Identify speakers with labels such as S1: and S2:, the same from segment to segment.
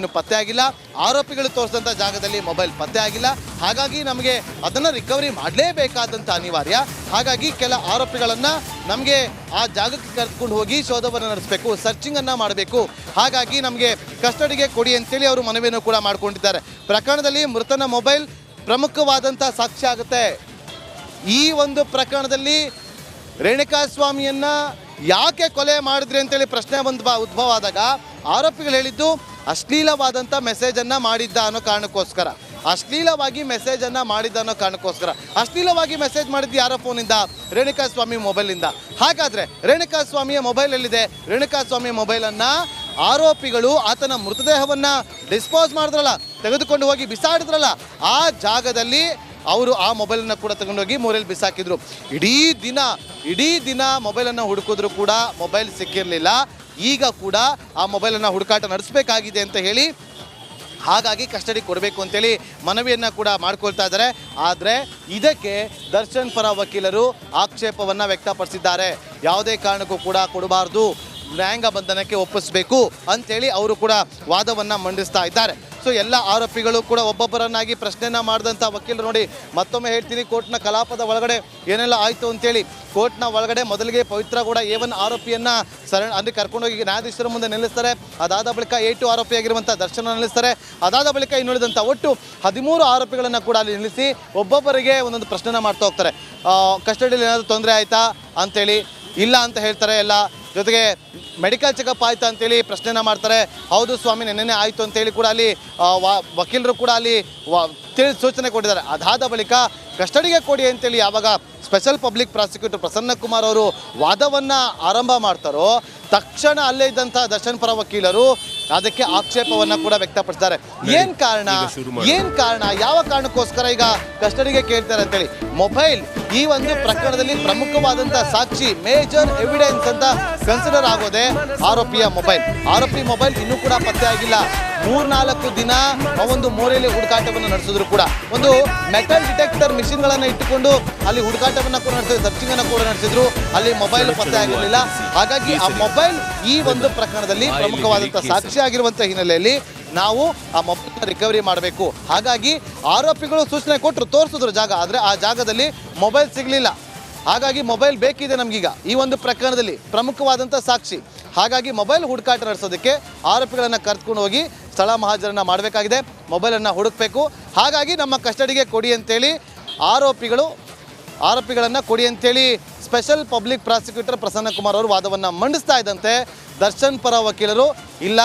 S1: ಪತ್ತೆ ಆಗಿಲ್ಲ. ಆರೋಪಿಗಳು ತೋರಿಸಿದಂಥ ಜಾಗದಲ್ಲಿ ಮೊಬೈಲ್ ಪತ್ತೆ ಆಗಿಲ್ಲ. ಹಾಗಾಗಿ ನಮಗೆ ಅದನ್ನು ರಿಕವರಿ ಮಾಡಲೇಬೇಕಾದಂಥ ಅನಿವಾರ್ಯ. ಹಾಗಾಗಿ ಕೆಲ ಆರೋಪಿಗಳನ್ನು ನಮಗೆ ಆ ಜಾಗಕ್ಕೆ ಕರೆದುಕೊಂಡು ಹೋಗಿ ಶೋಧವನ್ನು ನಡೆಸಬೇಕು, ಸರ್ಚಿಂಗನ್ನು ಮಾಡಬೇಕು. ಹಾಗಾಗಿ ನಮಗೆ ಕಸ್ಟಡಿಗೆ ಕೊಡಿ ಅಂತೇಳಿ ಅವರು ಮನವಿಯನ್ನು ಕೂಡ ಮಾಡಿಕೊಂಡಿದ್ದಾರೆ. ಪ್ರಕರಣದಲ್ಲಿ ಮೃತನ ಮೊಬೈಲ್ ಪ್ರಮುಖವಾದಂಥ ಸಾಕ್ಷ್ಯ ಆಗುತ್ತೆ. ಈ ಒಂದು ಪ್ರಕರಣದಲ್ಲಿ ರೇಣುಕಾಸ್ವಾಮಿಯನ್ನು ಯಾಕೆ ಕೊಲೆ ಮಾಡಿದ್ರಿ ಅಂತೇಳಿ ಪ್ರಶ್ನೆ ಉದ್ಭವ ಆದಾಗ ಆರೋಪಿಗಳು ಹೇಳಿದ್ದು ಅಶ್ಲೀಲವಾದಂಥ ಮೆಸೇಜನ್ನು ಮಾಡಿದ್ದ ಅನ್ನೋ ಕಾರಣಕ್ಕೋಸ್ಕರ, ಅಶ್ಲೀಲವಾಗಿ ಮೆಸೇಜನ್ನು ಮಾಡಿದ್ದ ಅನ್ನೋ ಕಾರಣಕ್ಕೋಸ್ಕರ. ಅಶ್ಲೀಲವಾಗಿ ಮೆಸೇಜ್ ಮಾಡಿದ್ದು ಯಾರ ಫೋನಿಂದ? ರೇಣುಕಾಸ್ವಾಮಿ ಮೊಬೈಲಿಂದ. ಹಾಗಾದರೆ ರೇಣುಕಾಸ್ವಾಮಿಯ ಮೊಬೈಲ್ ಎಲ್ಲಿದೆ? ರೇಣುಕಾಸ್ವಾಮಿಯ ಮೊಬೈಲನ್ನು ಆರೋಪಿಗಳು ಆತನ ಮೃತದೇಹವನ್ನು ಡಿಸ್ಪೋಸ್ ಮಾಡಿದ್ರಲ್ಲ, ತೆಗೆದುಕೊಂಡು ಹೋಗಿ ಬಿಸಾಡಿದ್ರಲ್ಲ, ಆ ಜಾಗದಲ್ಲಿ ಅವರು ಆ ಮೊಬೈಲನ್ನು ಕೂಡ ತಗೊಂಡೋಗಿ ಮೂಲೆಯಲ್ಲಿ ಬಿಸಾಕಿದ್ರು. ಇಡೀ ದಿನ ಮೊಬೈಲನ್ನು ಹುಡುಕಿದ್ರು ಕೂಡ ಮೊಬೈಲ್ ಸಿಕ್ಕಿರಲಿಲ್ಲ. ಈಗ ಕೂಡ ಆ ಮೊಬೈಲನ್ನು ಹುಡುಕಾಟ ನಡೆಸಬೇಕಾಗಿದೆ ಅಂತ ಹೇಳಿ ಹಾಗಾಗಿ ಕಸ್ಟಡಿ ಕೊಡಬೇಕು ಅಂತೇಳಿ ಮನವಿಯನ್ನು ಕೂಡ ಮಾಡ್ಕೊಳ್ತಾ ಇದ್ದಾರೆ. ಆದರೆ ಇದಕ್ಕೆ ದರ್ಶನ್ ಪರ ವಕೀಲರು ಆಕ್ಷೇಪವನ್ನು ವ್ಯಕ್ತಪಡಿಸಿದ್ದಾರೆ. ಯಾವುದೇ ಕಾರಣಕ್ಕೂ ಕೂಡ ಕೊಡಬಾರ್ದು, ನ್ಯಾಯಾಂಗ ಬಂಧನಕ್ಕೆ ಒಪ್ಪಿಸಬೇಕು ಅಂಥೇಳಿ ಅವರು ಕೂಡ ವಾದವನ್ನು ಮಂಡಿಸ್ತಾ ಇದ್ದಾರೆ. ಸೊ ಎಲ್ಲ ಆರೋಪಿಗಳು ಕೂಡ ಒಬ್ಬೊಬ್ಬರನ್ನಾಗಿ ಪ್ರಶ್ನೆಯನ್ನು ಮಾಡಿದಂಥ ವಕೀಲರು ನೋಡಿ, ಮತ್ತೊಮ್ಮೆ ಹೇಳ್ತೀನಿ, ಕೋರ್ಟ್ನ ಕಲಾಪದ ಒಳಗಡೆ ಏನೆಲ್ಲ ಆಯಿತು ಅಂತೇಳಿ. ಕೋರ್ಟ್ನ ಒಳಗಡೆ ಮೊದಲಿಗೆ ಪವಿತ್ರ ಗೌಡ A1 ಆರೋಪಿಯನ್ನು ಅಂದರೆ ಕರ್ಕೊಂಡೋಗಿ ನ್ಯಾಯಾಧೀಶರ ಮುಂದೆ ನಿಲ್ಲಿಸ್ತಾರೆ. ಅದಾದ ಬಳಿಕ A2 ಆರೋಪಿಯಾಗಿರುವಂಥ ದರ್ಶನ ನಿಲ್ಲಿಸ್ತಾರೆ. ಅದಾದ ಬಳಿಕ ಇನ್ನುಳಿದಂಥ ಒಟ್ಟು 13 ಆರೋಪಿಗಳನ್ನು ಕೂಡ ಅಲ್ಲಿ ನಿಲ್ಲಿಸಿ ಒಬ್ಬೊಬ್ಬರಿಗೆ ಒಂದೊಂದು ಪ್ರಶ್ನೆನ ಮಾಡ್ತಾ ಹೋಗ್ತಾರೆ. ಕಸ್ಟಡಿಯಲ್ಲಿ ಏನಾದರೂ ತೊಂದರೆ ಆಯಿತಾ ಅಂತೇಳಿ, ಇಲ್ಲ ಅಂತ ಹೇಳ್ತಾರೆ ಎಲ್ಲ. ಜೊತೆಗೆ ಮೆಡಿಕಲ್ ಚೆಕಪ್ ಆಯಿತಾ ಅಂತೇಳಿ ಪ್ರಶ್ನೆನ ಮಾಡ್ತಾರೆ. ಹೌದು ಸ್ವಾಮಿ, ನೆನ್ನೆ ಆಯಿತು ಅಂತೇಳಿ ಕೂಡ ಅಲ್ಲಿ ವಕೀಲರು ಕೂಡ ಅಲ್ಲಿ ಸೂಚನೆ ಕೊಟ್ಟಿದ್ದಾರೆ. ಅದಾದ ಬಳಿಕ ಕಸ್ಟಡಿಗೆ ಕೊಡಿ ಅಂತೇಳಿ ಯಾವಾಗ special public prosecutor Prasanna Kumar ಅವರು ವಾದವನ್ನು ಆರಂಭ ಮಾಡ್ತಾರೋ ತಕ್ಷಣ ಅಲ್ಲೇ ಇದ್ದಂಥ ದರ್ಶನ್ ಪರ ವಕೀಲರು ಅದಕ್ಕೆ ಆಕ್ಷೇಪವನ್ನು ಕೂಡ ವ್ಯಕ್ತಪಡಿಸಿದ್ದಾರೆ. ಏನು ಕಾರಣ, ಯಾವ ಕಾರಣಕ್ಕೋಸ್ಕರ ಈಗ ಕಸ್ಟಡಿಗೆ ಕೇಳ್ತಾರೆ ಅಂತೇಳಿ. ಮೊಬೈಲ್ ಈ ಒಂದು ಪ್ರಕರಣದಲ್ಲಿ ಪ್ರಮುಖವಾದಂಥ ಸಾಕ್ಷಿ, ಮೇಜರ್ ಎವಿಡೆನ್ಸ್ ಅಂತ ಕನ್ಸಿಡರ್ ಆಗೋದೆ ಆರೋಪಿಯ ಮೊಬೈಲ್. ಆರೋಪಿ ಮೊಬೈಲ್ ಇನ್ನೂ ಕೂಡ ಪತ್ತೆ ಆಗಿಲ್ಲ. 3-4 ದಿನ ಒಂದು ಮೂಲೆಯಲ್ಲಿ ಹುಡುಕಾಟವನ್ನು ನಡೆಸಿದ್ರು ಕೂಡ, ಒಂದು ಮೆಟಲ್ ಡಿಟೆಕ್ಟರ್ ಮಿಷಿನ್ಗಳನ್ನು ಇಟ್ಟುಕೊಂಡು ಅಲ್ಲಿ ಹುಡುಕಾಟವನ್ನು ಕೂಡ ನಡೆಸಿದ್ರು, ಸರ್ಚಿಂಗನ್ನು ಕೂಡ ನಡೆಸಿದ್ರು. ಅಲ್ಲಿ ಮೊಬೈಲ್ ಪತ್ತೆ ಆಗಿರಲಿಲ್ಲ. ಹಾಗಾಗಿ ಆ ಮೊಬೈಲ್ ಈ ಒಂದು ಪ್ರಕರಣದಲ್ಲಿ ಪ್ರಮುಖವಾದಂಥ ಸಾಕ್ಷಿ ಆಗಿರುವಂಥ ಹಿನ್ನೆಲೆಯಲ್ಲಿ ನಾವು ಆ ಮೊಬೈಲ್ನ ರಿಕವರಿ ಮಾಡಬೇಕು. ಹಾಗಾಗಿ ಆರೋಪಿಗಳು ಸೂಚನೆ ಕೊಟ್ಟರು, ತೋರಿಸಿದ್ರು ಜಾಗ, ಆದರೆ ಆ ಜಾಗದಲ್ಲಿ ಮೊಬೈಲ್ ಸಿಗಲಿಲ್ಲ. ಹಾಗಾಗಿ ಮೊಬೈಲ್ ಬೇಕಿದೆ ನಮಗೀಗ ಈ ಒಂದು ಪ್ರಕರಣದಲ್ಲಿ ಪ್ರಮುಖವಾದಂಥ ಸಾಕ್ಷಿ. ಹಾಗಾಗಿ ಮೊಬೈಲ್ ಹುಡುಕಾಟ ನಡೆಸೋದಕ್ಕೆ ಆರೋಪಿಗಳನ್ನು ಕರೆದುಕೊಂಡು ಹೋಗಿ ಸ್ಥಳ ಮಹಾಜರನ್ನು ಮಾಡಬೇಕಾಗಿದೆ, ಮೊಬೈಲನ್ನು ಹುಡುಕಬೇಕು. ಹಾಗಾಗಿ ನಮ್ಮ ಕಸ್ಟಡಿಗೆ ಕೊಡಿ ಅಂತೇಳಿ ಆರೋಪಿಗಳನ್ನು ಕೊಡಿ ಅಂತೇಳಿ special public prosecutor Prasanna Kumar ಅವರು ವಾದವನ್ನು ಮಂಡಿಸ್ತಾ ಇದ್ದಂತೆ ದರ್ಶನ್ ಪರ ವಕೀಲರು ಇಲ್ಲ,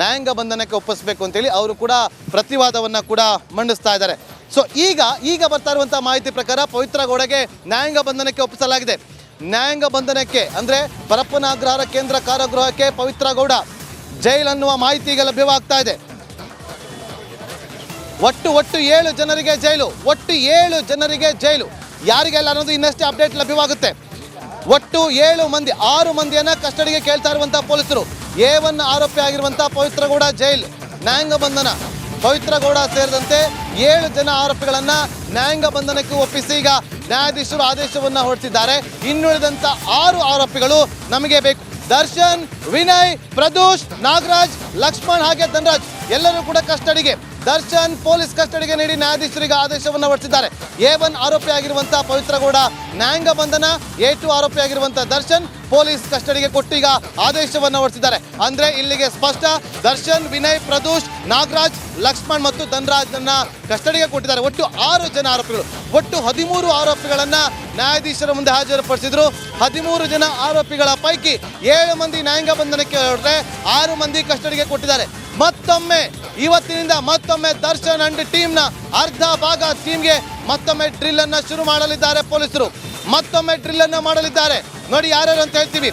S1: ನ್ಯಾಯಾಂಗ ಬಂಧನಕ್ಕೆ ಒಪ್ಪಿಸಬೇಕು ಅಂತೇಳಿ ಅವರು ಕೂಡ ಪ್ರತಿವಾದವನ್ನು ಕೂಡ ಮಂಡಿಸ್ತಾ ಇದ್ದಾರೆ. ಸೊ ಈಗ ಬರ್ತಾ ಇರುವಂಥ ಮಾಹಿತಿ ಪ್ರಕಾರ ಪವಿತ್ರ ಗೌಡಗೆ ನ್ಯಾಯಾಂಗ ಬಂಧನಕ್ಕೆ ಒಪ್ಪಿಸಲಾಗಿದೆ. ನ್ಯಾಯಾಂಗ ಬಂಧನಕ್ಕೆ ಅಂದರೆ ಪರಪ್ಪನ ಅಗ್ರಹಾರ ಕೇಂದ್ರ ಕಾರಾಗೃಹಕ್ಕೆ ಪವಿತ್ರ ಗೌಡ ಜೈಲ್ ಅನ್ನುವ ಮಾಹಿತಿ ಈಗ ಲಭ್ಯವಾಗ್ತಾ ಇದೆ. ಒಟ್ಟು 7 ಜನರಿಗೆ ಜೈಲು, 7 ಜನರಿಗೆ ಜೈಲು. ಯಾರಿಗೆಲ್ಲ ಅನ್ನೋದು ಇನ್ನಷ್ಟೇ ಅಪ್ಡೇಟ್ ಲಭ್ಯವಾಗುತ್ತೆ. ಒಟ್ಟು 7 ಮಂದಿ, 6 ಮಂದಿಯನ್ನು ಕಸ್ಟಡಿಗೆ ಕೇಳ್ತಾ ಇರುವಂಥ ಪೊಲೀಸರು. A1 ಆರೋಪಿ ಆಗಿರುವಂಥ ಪವಿತ್ರ ಗೌಡ ಜೈಲ್, ನ್ಯಾಯಾಂಗ ಬಂಧನ. ಪವಿತ್ರ ಗೌಡ ಸೇರಿದಂತೆ 7 ಜನ ಆರೋಪಿಗಳನ್ನು ನ್ಯಾಯಾಂಗ ಬಂಧನಕ್ಕೆ ಒಪ್ಪಿಸಿ ಈಗ ನ್ಯಾಯಾಧೀಶರು ಆದೇಶವನ್ನು ಹೊರಡಿಸಿದ್ದಾರೆ. ಇನ್ನುಳಿದಂಥ 6 ಆರೋಪಿಗಳು ನಮಗೆ ಬೇಕು. ದರ್ಶನ್, ವಿನಯ್, ಪ್ರದೋಷ್, ನಾಗರಾಜ್, ಲಕ್ಷ್ಮಣ್ ಹಾಗೆ ಧನರಾಜ್ ಎಲ್ಲರೂ ಕೂಡ ಕಸ್ಟಡಿಗೆ. ದರ್ಶನ್ ಪೊಲೀಸ್ ಕಸ್ಟಡಿಗೆ ನೀಡಿ ನ್ಯಾಯಾಧೀಶರಿಗೆ ಆದೇಶವನ್ನು ಹೊರಡಿಸಿದ್ದಾರೆ. A1 ಆರೋಪಿ ಆಗಿರುವಂಥ ಪವಿತ್ರ ಗೌಡ ನ್ಯಾಯಾಂಗ ಬಂಧನ, A2 ಆರೋಪಿ ಆಗಿರುವಂಥ ದರ್ಶನ್ ಪೊಲೀಸ್ ಕಸ್ಟಡಿಗೆ ಕೊಟ್ಟು ಈಗ ಆದೇಶವನ್ನು ಹೊರಡಿಸಿದ್ದಾರೆ. ಅಂದರೆ ಇಲ್ಲಿಗೆ ಸ್ಪಷ್ಟ, ದರ್ಶನ್, ವಿನಯ್, ಪ್ರದೋಷ್, ನಾಗರಾಜ್, ಲಕ್ಷ್ಮಣ್ ಮತ್ತು ಧನರಾಜ್ನನ್ನ ಕಸ್ಟಡಿಗೆ ಕೊಟ್ಟಿದ್ದಾರೆ. ಒಟ್ಟು 6 ಜನ ಆರೋಪಿಗಳು, ಒಟ್ಟು 13 ಆರೋಪಿಗಳನ್ನು ನ್ಯಾಯಾಧೀಶರ ಮುಂದೆ ಹಾಜರುಪಡಿಸಿದ್ರು. 13 ಜನ ಆರೋಪಿಗಳ ಪೈಕಿ 7 ಮಂದಿ ನ್ಯಾಯಾಂಗ ಬಂಧನಕ್ಕೆ ಹೊರಟ್ರೆ 6 ಮಂದಿ ಕಸ್ಟಡಿಗೆ ಕೊಟ್ಟಿದ್ದಾರೆ. ಮತ್ತೊಮ್ಮೆ ಇವತ್ತಿನಿಂದ ಮತ್ತೊಮ್ಮೆ ದರ್ಶನ್ ಅಂಡ್ ಟೀಮ್ನ ಅರ್ಧ ಭಾಗ ಟೀಮ್ಗೆ ಮತ್ತೊಮ್ಮೆ ಡ್ರಿಲ್ ಅನ್ನು ಶುರು ಮಾಡಲಿದ್ದಾರೆ ಪೊಲೀಸರು. ಮತ್ತೊಮ್ಮೆ ಡ್ರಿಲ್ ಅನ್ನು ಮಾಡಲಿದ್ದಾರೆ. ನೋಡಿ ಯಾರ್ಯಾರು ಅಂತ ಹೇಳ್ತೀವಿ.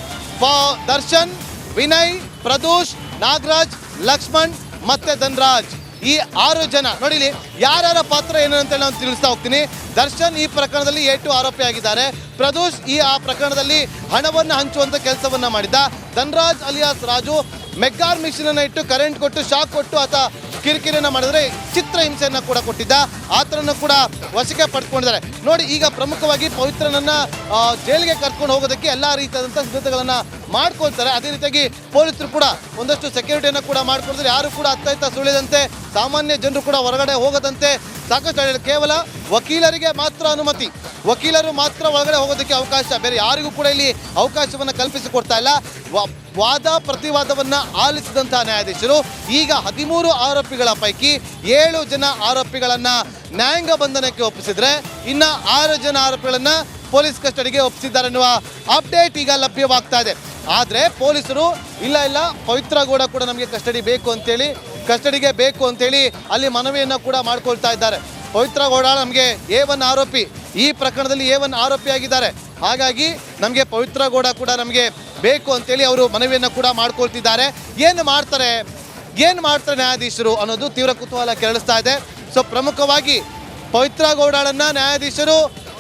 S1: ದರ್ಶನ್, ವಿನಯ್, ಪ್ರದೋಷ್, ನಾಗರಾಜ್, ಲಕ್ಷ್ಮಣ್ ಮತ್ತೆ ಧನರಾಜ್, ಈ 6 ಜನ ನೋಡಿ ಇಲ್ಲಿ ಯಾರ್ಯಾರ ಪಾತ್ರ ಏನು ಅಂತ ನಾನು ತಿಳಿಸ್ತಾ ಹೋಗ್ತೀನಿ. ದರ್ಶನ್ ಈ ಪ್ರಕರಣದಲ್ಲಿ A2 ಆರೋಪಿ ಆಗಿದ್ದಾರೆ. ಪ್ರದೋಷ್ ಆ ಪ್ರಕರಣದಲ್ಲಿ ಹಣವನ್ನು ಹಂಚುವಂಥ ಕೆಲಸವನ್ನು ಮಾಡಿದ್ದ. ಧನರಾಜ್ ಅಲಿಯಾಸ್ ರಾಜು ಮೆಗ್ಗಾರ್ ಮಿಷನ್ ಅನ್ನು ಇಟ್ಟು ಕರೆಂಟ್ ಕೊಟ್ಟು ಶಾಕ್ ಕೊಟ್ಟು ಆತ ಕಿರಿಕಿರಿಯನ್ನು ಮಾಡಿದರೆ ಚಿತ್ರ ಹಿಂಸೆಯನ್ನು ಕೂಡ ಕೊಟ್ಟಿದ್ದ. ಆತನನ್ನು ಕೂಡ ವಶಕ್ಕೆ ಪಡ್ಕೊಂಡಿದ್ದಾರೆ. ನೋಡಿ ಈಗ ಪ್ರಮುಖವಾಗಿ ಪವಿತ್ರನನ್ನು ಜೈಲಿಗೆ ಕರ್ಕೊಂಡು ಹೋಗೋದಕ್ಕೆ ಎಲ್ಲ ರೀತಿಯಾದಂಥ ಸಿದ್ಧತೆಗಳನ್ನು ಮಾಡ್ಕೊಳ್ತಾರೆ. ಅದೇ ರೀತಿಯಾಗಿ ಪೊಲೀಸರು ಕೂಡ ಒಂದಷ್ಟು ಸೆಕ್ಯೂರಿಟಿಯನ್ನು ಕೂಡ ಮಾಡ್ಕೊಳ್ತಾರೆ. ಯಾರು ಕೂಡ ಅತ್ತ ಸುಳಿದಂತೆ, ಸಾಮಾನ್ಯ ಜನರು ಕೂಡ ಹೊರಗಡೆ ಹೋಗದಂತೆ ಸಾಕಷ್ಟು ಕೇವಲ ವಕೀಲರಿಗೆ ಮಾತ್ರ ಅನುಮತಿ, ವಕೀಲರು ಮಾತ್ರ ಒಳಗಡೆ ಹೋಗೋದಕ್ಕೆ ಅವಕಾಶ, ಬೇರೆ ಯಾರಿಗೂ ಕೂಡ ಇಲ್ಲಿ ಅವಕಾಶವನ್ನು ಕಲ್ಪಿಸಿಕೊಡ್ತಾ ಇಲ್ಲ. ವಾದ ಪ್ರತಿವಾದವನ್ನು ಆಲಿಸಿದಂತಹ ನ್ಯಾಯಾಧೀಶರು ಈಗ 13 ಆರೋಪಿಗಳ ಪೈಕಿ 7 ಜನ ಆರೋಪಿಗಳನ್ನು ನ್ಯಾಯಾಂಗ ಬಂಧನಕ್ಕೆ ಒಪ್ಪಿಸಿದ್ರೆ ಇನ್ನು 6 ಜನ ಆರೋಪಿಗಳನ್ನು ಪೊಲೀಸ್ ಕಸ್ಟಡಿಗೆ ಒಪ್ಪಿಸಿದ್ದಾರೆ ಎನ್ನುವ ಅಪ್ಡೇಟ್ ಈಗ ಲಭ್ಯವಾಗ್ತಾ ಇದೆ. ಆದರೆ ಪೊಲೀಸರು ಇಲ್ಲ ಪವಿತ್ರ ಗೌಡ ಕೂಡ ನಮಗೆ ಕಸ್ಟಡಿಗೆ ಬೇಕು ಅಂತೇಳಿ ಅಲ್ಲಿ ಮನವಿಯನ್ನು ಕೂಡ ಮಾಡ್ಕೊಳ್ತಾ ಇದ್ದಾರೆ. ಪವಿತ್ರ ಗೌಡ ನಮಗೆ A1 ಆರೋಪಿ, ಈ ಪ್ರಕರಣದಲ್ಲಿ A1 ಆರೋಪಿಯಾಗಿದ್ದಾರೆ. ಹಾಗಾಗಿ ನಮಗೆ ಪವಿತ್ರ ಗೌಡ ಕೂಡ ನಮಗೆ ಬೇಕು ಅಂತೇಳಿ ಅವರು ಮನವಿಯನ್ನು ಕೂಡ ಮಾಡ್ಕೊಳ್ತಿದ್ದಾರೆ. ಏನು ಮಾಡ್ತಾರೆ ನ್ಯಾಯಾಧೀಶರು ಅನ್ನೋದು ತೀವ್ರ ಕುತೂಹಲ ಕೆರಳಿಸ್ತಾ ಇದೆ. ಸೊ ಪ್ರಮುಖವಾಗಿ ಪವಿತ್ರ ಗೌಡಳನ್ನ ನ್ಯಾಯಾಧೀಶರು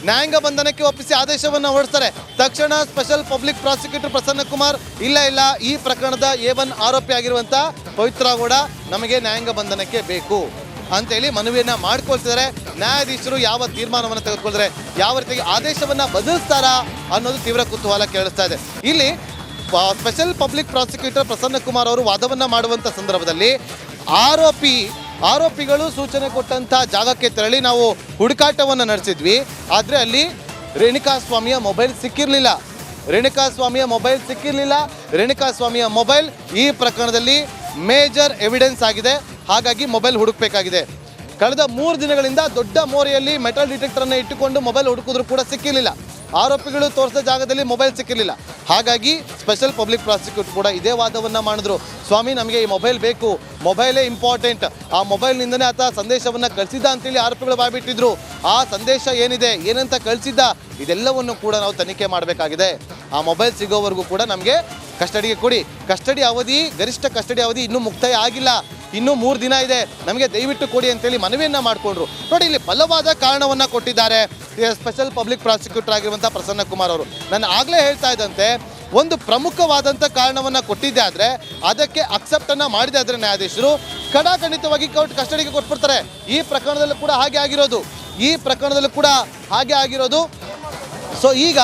S1: ನ್ಯಾಯಾಂಗ ಬಂಧನಕ್ಕೆ ಒಪ್ಪಿಸಿ ಆದೇಶವನ್ನು ಹೊರಡಿಸ್ತಾರೆ. ತಕ್ಷಣ special public prosecutor Prasanna Kumar ಇಲ್ಲ ಈ ಪ್ರಕರಣದ A1 ಆರೋಪಿ ಆಗಿರುವಂಥ ಪವಿತ್ರ ಗೌಡ ನಮಗೆ ನ್ಯಾಯಾಂಗ ಬಂಧನಕ್ಕೆ ಬೇಕು ಅಂತೇಳಿ ಮನವಿಯನ್ನು ಮಾಡ್ಕೊಳ್ತಿದ್ದಾರೆ. ನ್ಯಾಯಾಧೀಶರು ಯಾವ ತೀರ್ಮಾನವನ್ನು ತೆಗೆದುಕೊಳ್ತಾರೆ, ಯಾವ ರೀತಿಯಾಗಿ ಆದೇಶವನ್ನು ಬದಲಿಸ್ತಾರಾ ಅನ್ನೋದು ತೀವ್ರ ಕುತೂಹಲ ಕೇಳಿಸ್ತಾ ಇದೆ. ಇಲ್ಲಿ special public prosecutor Prasanna Kumar ಅವರು ವಾದವನ್ನು ಮಾಡುವಂಥ ಸಂದರ್ಭದಲ್ಲಿ ಆರೋಪಿಗಳು ಸೂಚನೆ ಕೊಟ್ಟಂಥ ಜಾಗಕ್ಕೆ ತೆರಳಿ ನಾವು ಹುಡುಕಾಟವನ್ನು ನಡೆಸಿದ್ವಿ. ಆದರೆ ಅಲ್ಲಿ ರೇಣುಕಾಸ್ವಾಮಿಯ ಮೊಬೈಲ್ ಸಿಕ್ಕಿರಲಿಲ್ಲ. ರೇಣುಕಾಸ್ವಾಮಿಯ ಮೊಬೈಲ್ ಈ ಪ್ರಕರಣದಲ್ಲಿ ಮೇಜರ್ ಎವಿಡೆನ್ಸ್ ಆಗಿದೆ. ಹಾಗಾಗಿ ಮೊಬೈಲ್ ಹುಡುಕಬೇಕಾಗಿದೆ. ಕಳೆದ 3 ದಿನಗಳಿಂದ ದೊಡ್ಡ ಮೋರಿಯಲ್ಲಿ ಮೆಟಲ್ ಡಿಟೆಕ್ಟರನ್ನು ಇಟ್ಟುಕೊಂಡು ಮೊಬೈಲ್ ಹುಡುಕಿದ್ರು ಕೂಡ ಸಿಕ್ಕಿರಲಿಲ್ಲ. ಆರೋಪಿಗಳು ತೋರಿಸಿದ ಜಾಗದಲ್ಲಿ ಮೊಬೈಲ್ ಸಿಕ್ಕಿರಲಿಲ್ಲ. ಹಾಗಾಗಿ ಸ್ಪೆಷಲ್ ಪಬ್ಲಿಕ್ ಪ್ರಾಸಿಕ್ಯೂಟರ್ ಕೂಡ ಇದೇ ವಾದವನ್ನು ಮಾಡಿದ್ರು. ಸ್ವಾಮಿ, ನಮಗೆ ಈ ಮೊಬೈಲ್ ಬೇಕು, ಮೊಬೈಲೇ ಇಂಪಾರ್ಟೆಂಟ್, ಆ ಮೊಬೈಲ್ನಿಂದನೇ ಆತ ಸಂದೇಶವನ್ನು ಕಳಿಸಿದ್ದ ಅಂತೇಳಿ ಆರೋಪಿಗಳು ಬಾಯ್ಬಿಟ್ಟಿದ್ರು. ಆ ಸಂದೇಶ ಏನಂತ ಕಳಿಸಿದ್ದ ಇದೆಲ್ಲವನ್ನು ಕೂಡ ನಾವು ತನಿಖೆ ಮಾಡಬೇಕಾಗಿದೆ. ಆ ಮೊಬೈಲ್ ಸಿಗೋವರೆಗೂ ಕೂಡ ನಮಗೆ ಕಸ್ಟಡಿಗೆ ಕೊಡಿ. ಗರಿಷ್ಠ ಕಸ್ಟಡಿ ಅವಧಿ ಇನ್ನೂ ಮುಕ್ತಾಯ ಆಗಿಲ್ಲ, ಇನ್ನೂ 3 ದಿನ ಇದೆ, ನಮಗೆ ದಯವಿಟ್ಟು ಕೊಡಿ ಅಂತೇಳಿ ಮನವಿಯನ್ನು ಮಾಡಿಕೊಂಡ್ರು. ನೋಡಿ, ಇಲ್ಲಿ ಬಲವಾದ ಕಾರಣವನ್ನು ಕೊಟ್ಟಿದ್ದಾರೆ ಸ್ಪೆಷಲ್ ಪಬ್ಲಿಕ್ ಪ್ರಾಸಿಕ್ಯೂಟರ್ ಆಗಿರುವಂಥ ಪ್ರಸನ್ನ ಕುಮಾರ್ ಅವರು. ನಾನು ಆಗಲೇ ಹೇಳ್ತಾ ಇದ್ದಂತೆ, ಒಂದು ಪ್ರಮುಖವಾದಂಥ ಕಾರಣವನ್ನು ಕೊಟ್ಟಿದ್ದೆ ಆದರೆ ಅದಕ್ಕೆ ಅಕ್ಸೆಪ್ಟನ್ನು ಮಾಡಿದೆ ಆದರೆ ನ್ಯಾಯಾಧೀಶರು ಖಡಾಖಂಡಿತವಾಗಿ ಕೋರ್ಟ್ ಕಸ್ಟಡಿಗೆ ಕೊಟ್ಬಿಡ್ತಾರೆ. ಈ ಪ್ರಕರಣದಲ್ಲೂ ಕೂಡ ಹಾಗೆ ಆಗಿರೋದು. ಸೊ ಈಗ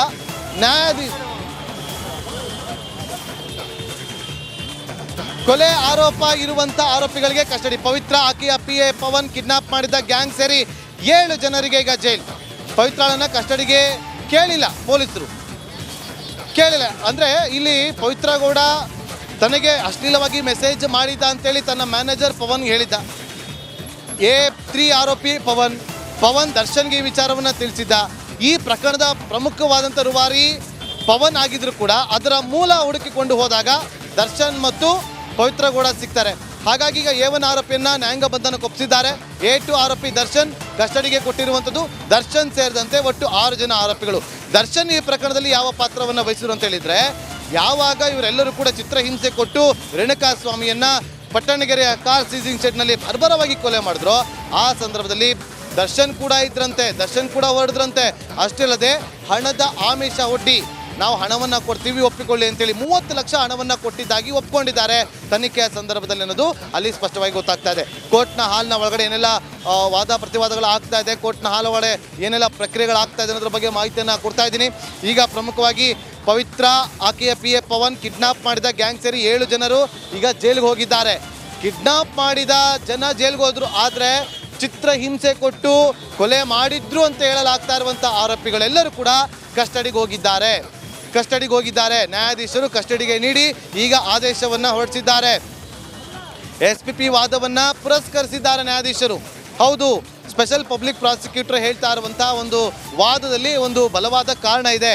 S1: ಕೊಲೆ ಆರೋಪ ಇರುವಂಥ ಆರೋಪಿಗಳಿಗೆ ಕಸ್ಟಡಿ. ಪವಿತ್ರ, ಆಕೆಯ PA ಪವನ್ ಕಿಡ್ನಾಪ್ ಮಾಡಿದ ಗ್ಯಾಂಗ್ ಸೇರಿ 7 ಜನರಿಗೆ ಈಗ ಜೈಲು. ಪವಿತ್ರಳನ್ನು ಕಸ್ಟಡಿಗೆ ಕೇಳಿಲ್ಲ ಪೊಲೀಸರು, ಅಂದರೆ ಇಲ್ಲಿ ಪವಿತ್ರ ಗೌಡ ತನಗೆ ಅಶ್ಲೀಲವಾಗಿ ಮೆಸೇಜ್ ಮಾಡಿದ್ದ ಅಂತೇಳಿ ತನ್ನ ಮ್ಯಾನೇಜರ್ ಪವನ್ಗೆ ಹೇಳಿದ್ದ. A3 ಆರೋಪಿ ಪವನ್ ದರ್ಶನ್ಗೆ ಈ ವಿಚಾರವನ್ನು ತಿಳಿಸಿದ್ದ. ಈ ಪ್ರಕರಣದ ಪ್ರಮುಖವಾದಂಥ ರೂವಾರಿ ಪವನ್ ಆಗಿದ್ರು ಕೂಡ ಅದರ ಮೂಲ ಹುಡುಕಿಕೊಂಡು ಹೋದಾಗ ದರ್ಶನ್ ಮತ್ತು ಪವಿತ್ರ ಗೌಡ ಸಿಗ್ತಾರೆ. ಹಾಗಾಗಿ ಈಗ A1 ಆರೋಪಿಯನ್ನು ನ್ಯಾಯಾಂಗ ಬಂಧನಕ್ಕೆ ಒಪ್ಪಿಸಿದ್ದಾರೆ. A2 ಆರೋಪಿ ದರ್ಶನ್ ಕಸ್ಟಡಿಗೆ ಕೊಟ್ಟಿರುವಂಥದ್ದು. ದರ್ಶನ್ ಸೇರಿದಂತೆ ಒಟ್ಟು 6 ಜನ ಆರೋಪಿಗಳು. ದರ್ಶನ್ ಈ ಪ್ರಕರಣದಲ್ಲಿ ಯಾವ ಪಾತ್ರವನ್ನು ವಹಿಸಿದ್ರು ಅಂತ ಹೇಳಿದರೆ, ಯಾವಾಗ ಇವರೆಲ್ಲರೂ ಕೂಡ ಚಿತ್ರಹಿಂಸೆ ಕೊಟ್ಟು ರೇಣುಕಾಸ್ವಾಮಿಯನ್ನು ಪಟ್ಟಣಗೆರೆಯ ಕಾರ್ ಸೀಸಿಂಗ್ ಸೆಟ್ನಲ್ಲಿ ಬರ್ಬರವಾಗಿ ಕೊಲೆ ಮಾಡಿದ್ರು, ಆ ಸಂದರ್ಭದಲ್ಲಿ ದರ್ಶನ್ ಕೂಡ ಇದ್ರಂತೆ, ದರ್ಶನ್ ಕೂಡ ಹೊರಡಿದ್ರಂತೆ. ಅಷ್ಟೇ ಅಲ್ಲದೆ ಹಣದ ಆಮಿಷ ಒಡ್ಡಿ ನಾವು ಹಣವನ್ನು ಕೊಡ್ತೀವಿ ಒಪ್ಪಿಕೊಳ್ಳಿ ಅಂತೇಳಿ 30 ಲಕ್ಷ ಹಣವನ್ನು ಕೊಟ್ಟಿದ್ದಾಗಿ ಒಪ್ಕೊಂಡಿದ್ದಾರೆ ತನಿಖೆಯ ಸಂದರ್ಭದಲ್ಲಿ ಅನ್ನೋದು ಅಲ್ಲಿ ಸ್ಪಷ್ಟವಾಗಿ ಗೊತ್ತಾಗ್ತಾ ಇದೆ. ಕೋರ್ಟ್ನ ಹಾಲ್ನ ಒಳಗಡೆ ಏನೆಲ್ಲ ವಾದ ಪ್ರತಿವಾದಗಳು ಆಗ್ತಾ ಇದೆ, ಕೋರ್ಟ್ನ ಹಾಲ್ ಒಳಗಡೆ ಏನೆಲ್ಲ ಪ್ರಕ್ರಿಯೆಗಳಾಗ್ತಾ ಇದೆ ಅನ್ನೋದ್ರ ಬಗ್ಗೆ ಮಾಹಿತಿಯನ್ನು ಕೊಡ್ತಾ ಇದ್ದೀನಿ. ಈಗ ಪ್ರಮುಖವಾಗಿ ಪವಿತ್ರ, ಆಕೆಯ PA ಪವನ್ ಕಿಡ್ನಾಪ್ ಮಾಡಿದ ಗ್ಯಾಂಗ್ ಸೇರಿ 7 ಜನರು ಈಗ ಜೈಲಿಗೆ ಹೋಗಿದ್ದಾರೆ. ಕಿಡ್ನಾಪ್ ಮಾಡಿದ ಜನ ಜೈಲಿಗೆ ಹೋದ್ರು, ಆದರೆ ಚಿತ್ರಹಿಂಸೆ ಕೊಟ್ಟು ಕೊಲೆ ಮಾಡಿದ್ರು ಅಂತ ಹೇಳಲಾಗ್ತಾ ಇರುವಂಥ ಆರೋಪಿಗಳೆಲ್ಲರೂ ಕೂಡ ಕಸ್ಟಡಿಗೆ ಹೋಗಿದ್ದಾರೆ. ನ್ಯಾಯಾಧೀಶರು ಕಸ್ಟಡಿಗೆ ನೀಡಿ ಈಗ ಆದೇಶವನ್ನು ಹೊರಡಿಸಿದ್ದಾರೆ. SPP ವಾದವನ್ನು ಪುರಸ್ಕರಿಸಿದ್ದಾರೆ ನ್ಯಾಯಾಧೀಶರು. ಹೌದು, ಸ್ಪೆಷಲ್ ಪಬ್ಲಿಕ್ ಪ್ರಾಸಿಕ್ಯೂಟರ್ ಹೇಳ್ತಾ ಇರುವಂಥ ಒಂದು ವಾದದಲ್ಲಿ ಒಂದು ಬಲವಾದ ಕಾರಣ ಇದೆ.